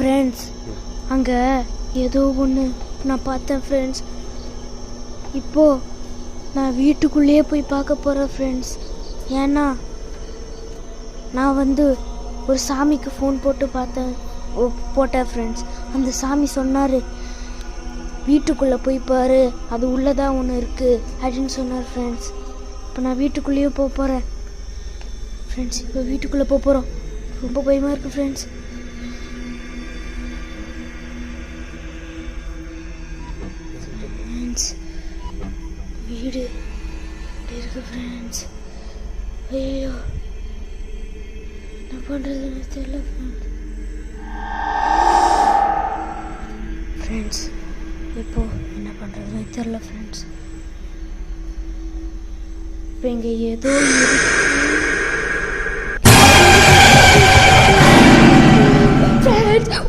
Friends, அங்கே ஏதோ ஒன்று நான் பார்த்தேன் ஃப்ரெண்ட்ஸ். இப்போது நான் வீட்டுக்குள்ளேயே போய் பார்க்க போகிறேன் ஃப்ரெண்ட்ஸ். ஏன்னா நான் ஒரு சாமிக்கு ஃபோன் போட்டு போட்டேன் ஃப்ரெண்ட்ஸ். அந்த சாமி சொன்னார், வீட்டுக்குள்ளே போய் பாரு, அது உள்ளதான் ஒன்று இருக்குது அப்படின்னு சொன்னார் ஃப்ரெண்ட்ஸ். இப்போ நான் வீட்டுக்குள்ளேயே போகிறேன் ஃப்ரெண்ட்ஸ். இப்போ வீட்டுக்குள்ளே போகிறோம். ரொம்ப பயமாக இருக்குது ஃப்ரெண்ட்ஸ். வீடு இருக்கு ஃப்ரெண்ட்ஸ். ஐயோ, என்ன பண்ணுறதுன்னு தெரியல ஃப்ரெண்ட்ஸ். இப்போ என்ன பண்ணுறதுன்னு தெரியல ஃப்ரெண்ட்ஸ். இப்போ இங்கே ஏதோ இருக்கு.